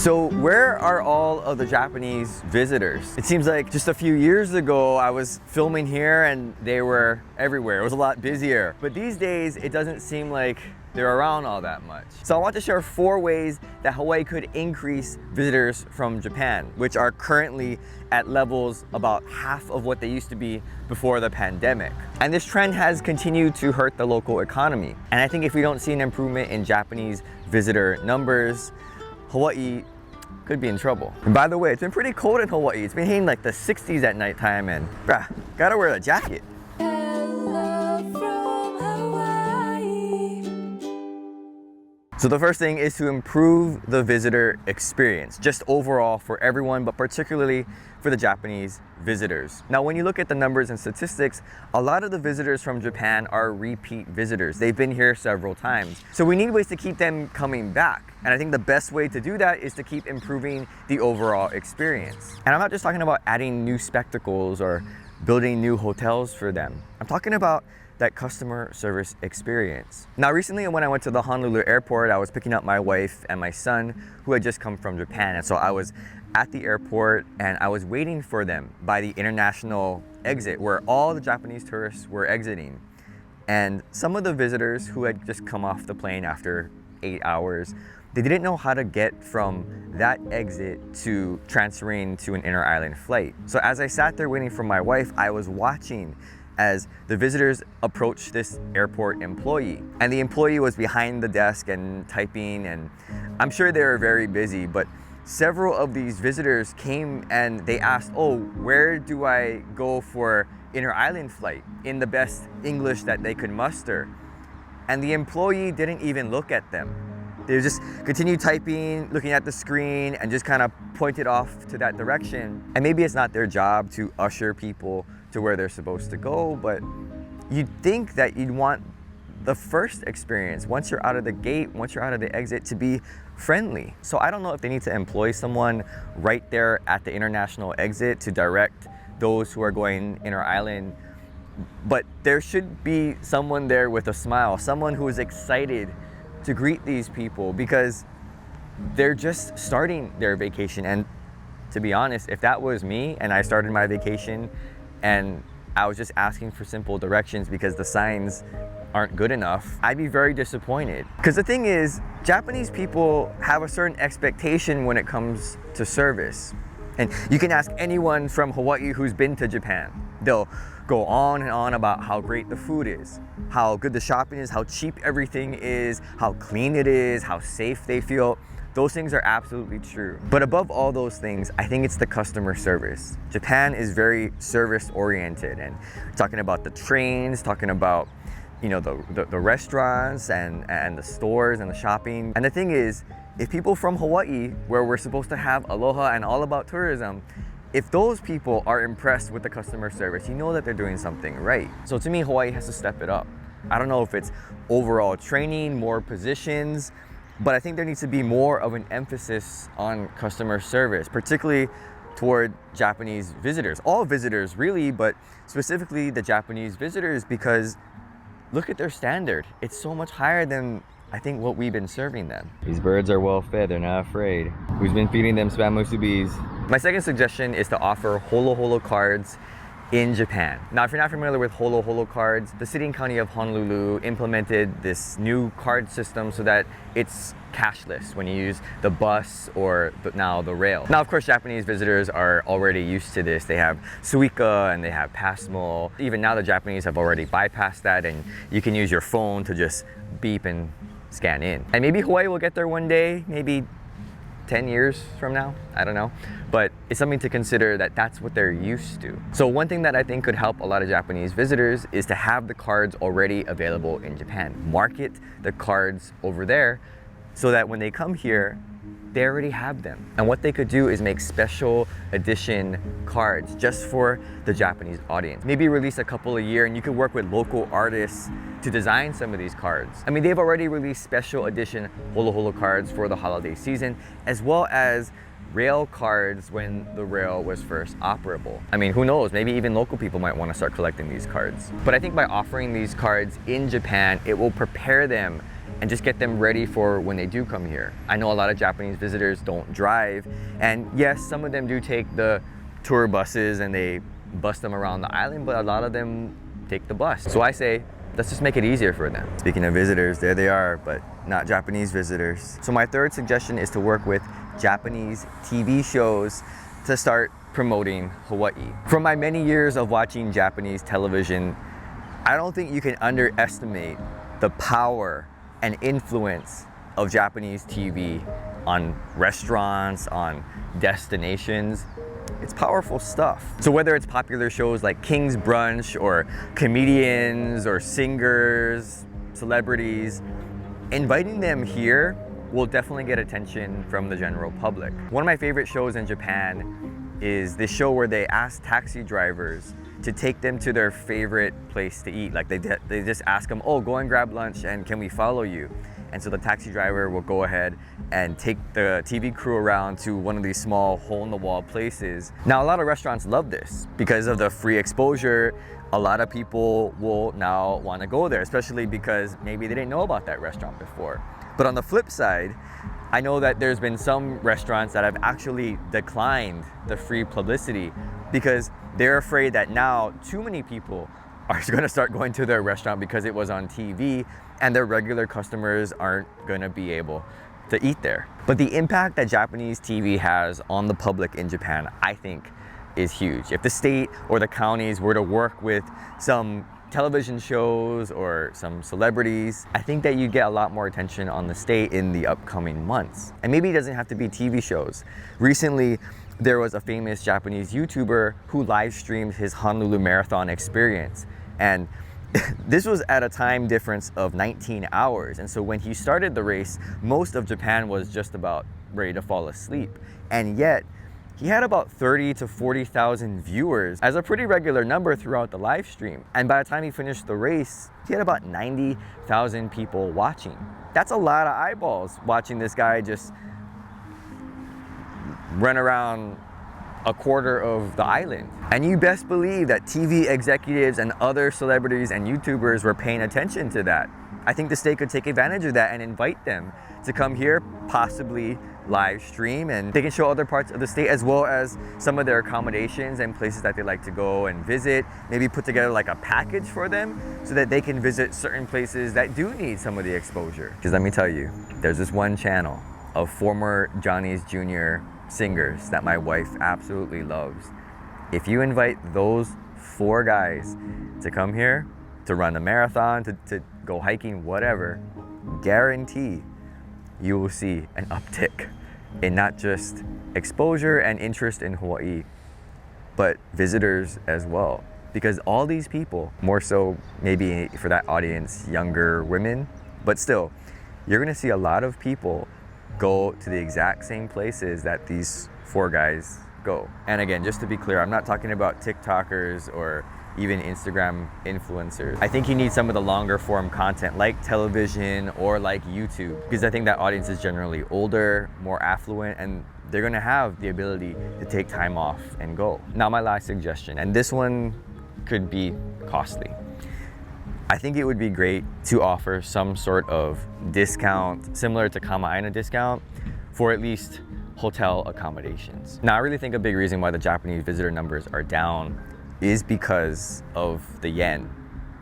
So where are all of the Japanese visitors? It seems like just a few years ago I was filming here and they were everywhere. It was a lot busier. But these days it doesn't seem like they're around all that much. So I want to share 4 ways that Hawaii could increase visitors from Japan, which are currently at levels about half of what they used to be before the pandemic. And this trend has continued to hurt the local economy. And I think if we don't see an improvement in Japanese visitor numbers, Hawaii could be in trouble. And by the way, it's been pretty cold in Hawaii. It's been hitting like the 60s at nighttime and gotta wear a jacket. So the first thing is to improve the visitor experience, just overall for everyone, but particularly for the Japanese visitors. Now, when you look at the numbers and statistics, a lot of the visitors from Japan are repeat visitors. They've been here several times. So we need ways to keep them coming back. And I think the best way to do that is to keep improving the overall experience. And I'm not just talking about adding new spectacles or building new hotels for them. I'm talking about that customer service experience. Now, recently when I went to the Honolulu airport, I was picking up my wife and my son who had just come from Japan. And so I was at the airport and I was waiting for them by the international exit where all the Japanese tourists were exiting. And some of the visitors who had just come off the plane after 8 hours, they didn't know how to get from that exit to transferring to an inter-island flight. So as I sat there waiting for my wife, I was watching as the visitors approached this airport employee. And the employee was behind the desk and typing, and I'm sure they were very busy, but several of these visitors came and they asked, oh, where do I go for inter-island flight, in the best English that they could muster. And the employee didn't even look at them. They just continued typing, looking at the screen, and just kind of pointed off to that direction. And maybe it's not their job to usher people to where they're supposed to go, but you'd think that you'd want the first experience, once you're out of the gate, once you're out of the exit, to be friendly. So I don't know if they need to employ someone right there at the international exit to direct those who are going inter-island, but there should be someone there with a smile, someone who is excited to greet these people because they're just starting their vacation. And to be honest, if that was me and I started my vacation and I was just asking for simple directions because the signs aren't good enough, I'd be very disappointed. Because the thing is, Japanese people have a certain expectation when it comes to service. And you can ask anyone from Hawaii who's been to Japan. They'll go on and on about how great the food is, how good the shopping is, how cheap everything is, how clean it is, how safe they feel. Those things are absolutely true. But above all those things, I think it's the customer service. Japan is very service oriented, and talking about the trains, talking about the restaurants and the stores and the shopping. And the thing is, if people from Hawaii, where we're supposed to have aloha and all about tourism, if those people are impressed with the customer service, you know that they're doing something right. So to me, Hawaii has to step it up. I don't know if it's overall training, more positions, but I think there needs to be more of an emphasis on customer service, particularly toward Japanese visitors. All visitors really, but specifically the Japanese visitors, because look at their standard. It's so much higher than I think what we've been serving them. These birds are well fed, they're not afraid. Who's been feeding them spam musubis? My second suggestion is to offer Holoholo cards in Japan. Now, if you're not familiar with Holoholo cards, the city and county of Honolulu implemented this new card system so that it's cashless when you use the bus or now the rail. Now, of course, Japanese visitors are already used to this. They have Suica and they have Passmo. Even now, the Japanese have already bypassed that, and you can use your phone to just beep and scan in. And maybe Hawaii will get there one day, maybe 10 years from now, I don't know. But it's something to consider that that's what they're used to. So one thing that I think could help a lot of Japanese visitors is to have the cards already available in Japan. Market the cards over there so that when they come here, they already have them. And what they could do is make special edition cards just for the Japanese audience. Maybe release a couple a year, and you could work with local artists to design some of these cards. I mean, they've already released special edition Holoholo cards for the holiday season, as well as rail cards when the rail was first operable. I mean, who knows, maybe even local people might want to start collecting these cards. But I think by offering these cards in Japan, it will prepare them and just get them ready for when they do come here. I know a lot of Japanese visitors don't drive, and yes, some of them do take the tour buses and they bus them around the island, but a lot of them take the bus. So I say, let's just make it easier for them. Speaking of visitors, there they are, but not Japanese visitors. So my third suggestion is to work with Japanese TV shows to start promoting Hawaii. From my many years of watching Japanese television, I don't think you can underestimate the power and influence of Japanese TV on restaurants, on destinations. It's powerful stuff. So whether it's popular shows like King's Brunch or comedians or singers, celebrities, inviting them here will definitely get attention from the general public. One of my favorite shows in Japan is this show where they ask taxi drivers to take them to their favorite place to eat. Like they just ask them, oh, go and grab lunch and can we follow you? And so the taxi driver will go ahead and take the TV crew around to one of these small hole-in-the-wall places. Now, a lot of restaurants love this because of the free exposure. A lot of people will now want to go there, especially because maybe they didn't know about that restaurant before. But on the flip side, I know that there's been some restaurants that have actually declined the free publicity because they're afraid that now too many people are going to start going to their restaurant because it was on TV and their regular customers aren't going to be able to eat there. But the impact that Japanese TV has on the public in Japan, I think, is huge. If the state or the counties were to work with some television shows or some celebrities, I think that you get a lot more attention on the state in the upcoming months. And maybe it doesn't have to be TV shows. Recently, there was a famous Japanese YouTuber who live streamed his Honolulu Marathon experience. And this was at a time difference of 19 hours. And so when he started the race, most of Japan was just about ready to fall asleep. And yet, he had about 30 to 40,000 viewers as a pretty regular number throughout the live stream. And by the time he finished the race, he had about 90,000 people watching. That's a lot of eyeballs watching this guy just run around a quarter of the island. And you best believe that TV executives and other celebrities and YouTubers were paying attention to that. I think the state could take advantage of that and invite them to come here, possibly live stream, and they can show other parts of the state as well as some of their accommodations and places that they like to go and visit. Maybe put together like a package for them so that they can visit certain places that do need some of the exposure. Because let me tell you, there's this one channel of former Johnny's Jr. singers that my wife absolutely loves. If you invite those 4 guys to come here to run a marathon, to go hiking, whatever, guarantee you will see an uptick in not just exposure and interest in Hawaii, but visitors as well. Because all these people, more so maybe for that audience, younger women, but still, you're gonna see a lot of people go to the exact same places that these 4 guys go. And again, just to be clear, I'm not talking about TikTokers or even Instagram influencers. I think you need some of the longer form content like television or like YouTube, because I think that audience is generally older, more affluent, and they're gonna have the ability to take time off and go. Now my last suggestion, and this one could be costly. I think it would be great to offer some sort of discount similar to Kamaaina discount for at least hotel accommodations. Now I really think a big reason why the Japanese visitor numbers are down is because of the yen.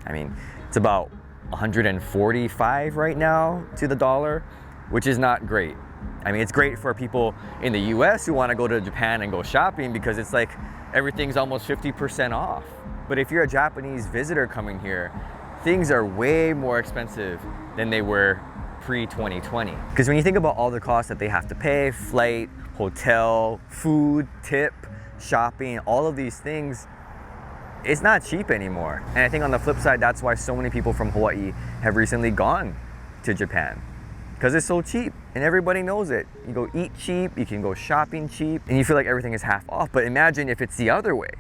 I mean, it's about 145 right now to the dollar, which is not great. I mean, it's great for people in the US who want to go to Japan and go shopping because it's like everything's almost 50% off. But if you're a Japanese visitor coming here, things are way more expensive than they were pre-2020. Because when you think about all the costs that they have to pay, flight, hotel, food, tip, shopping, all of these things, it's not cheap anymore. And I think on the flip side, that's why so many people from Hawaii have recently gone to Japan, because it's so cheap and everybody knows it. You go eat cheap, you can go shopping cheap, and you feel like everything is half off. But imagine if it's the other way.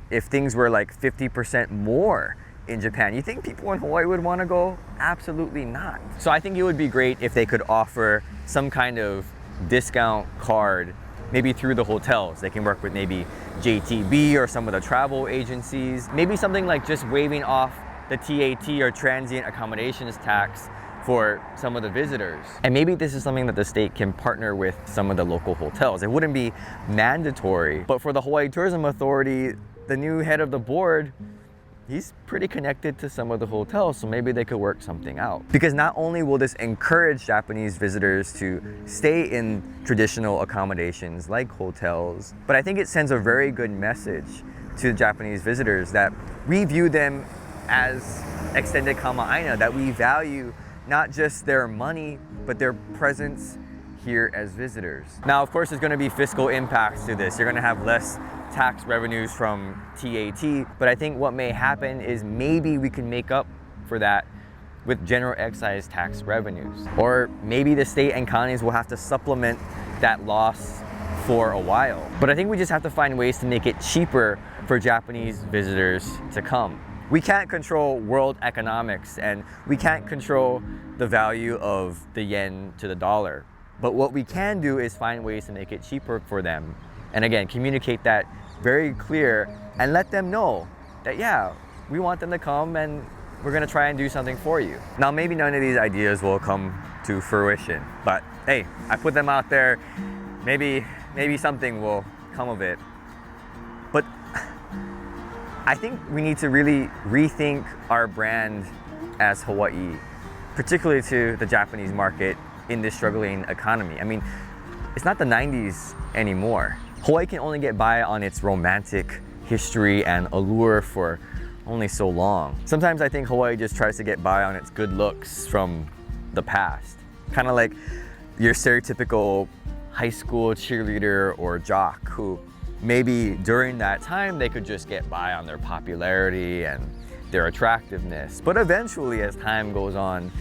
If things were like 50% more in Japan, you think people in Hawaii would want to go? Absolutely not. So I think it would be great if they could offer some kind of discount card, maybe through the hotels. They can work with maybe JTB or some of the travel agencies. Maybe something like just waiving off the TAT or transient accommodations tax for some of the visitors. And maybe this is something that the state can partner with some of the local hotels. It wouldn't be mandatory, but for the Hawaii Tourism Authority, the new head of the board, he's pretty connected to some of the hotels, so maybe they could work something out. Because not only will this encourage Japanese visitors to stay in traditional accommodations like hotels, but I think it sends a very good message to the Japanese visitors that we view them as extended Kamaaina, that we value not just their money, but their presence here as visitors. Now, of course, there's gonna be fiscal impacts to this. You're gonna have less tax revenues from TAT, but I think what may happen is maybe we can make up for that with general excise tax revenues. Or maybe the state and counties will have to supplement that loss for a while. But I think we just have to find ways to make it cheaper for Japanese visitors to come. We can't control world economics and we can't control the value of the yen to the dollar. But what we can do is find ways to make it cheaper for them. And again, communicate that very clear and let them know that, yeah, we want them to come and we're gonna try and do something for you. Now, maybe none of these ideas will come to fruition, but hey, I put them out there. Maybe something will come of it. But I think we need to really rethink our brand as Hawaii, particularly to the Japanese market in this struggling economy. I mean, it's not the 90s anymore. Hawaii can only get by on its romantic history and allure for only so long. Sometimes I think Hawaii just tries to get by on its good looks from the past. Kind of like your stereotypical high school cheerleader or jock who maybe during that time they could just get by on their popularity and their attractiveness. But eventually, as time goes on,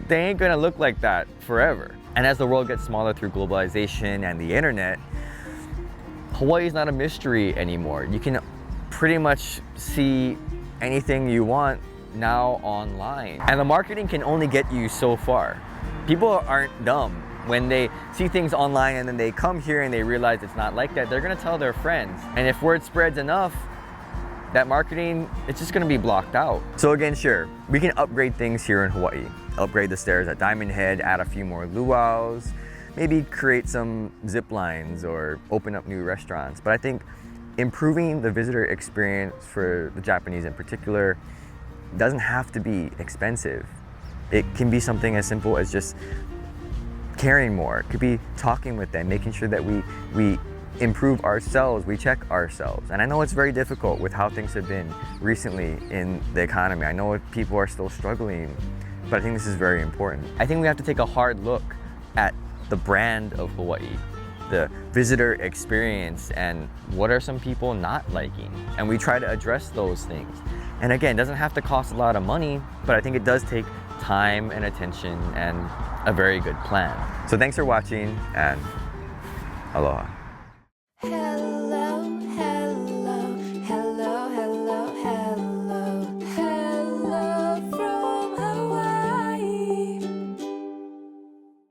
they ain't gonna look like that forever. And as the world gets smaller through globalization and the internet, Hawaii is not a mystery anymore. You can pretty much see anything you want now online. And the marketing can only get you so far. People aren't dumb. When they see things online and then they come here and they realize it's not like that, they're gonna tell their friends. And if word spreads enough, that marketing, it's just gonna be blocked out. So again, sure, we can upgrade things here in Hawaii. Upgrade the stairs at Diamond Head, add a few more luau's, maybe create some zip lines or open up new restaurants. But I think improving the visitor experience for the Japanese in particular doesn't have to be expensive. It can be something as simple as just caring more. It could be talking with them, making sure that we improve ourselves, we check ourselves. And I know it's very difficult with how things have been recently in the economy. I know people are still struggling, but I think this is very important. I think we have to take a hard look at the brand of Hawaii, the visitor experience, and what are some people not liking? And we try to address those things. And again, it doesn't have to cost a lot of money, but I think it does take time and attention and a very good plan. So thanks for watching and aloha.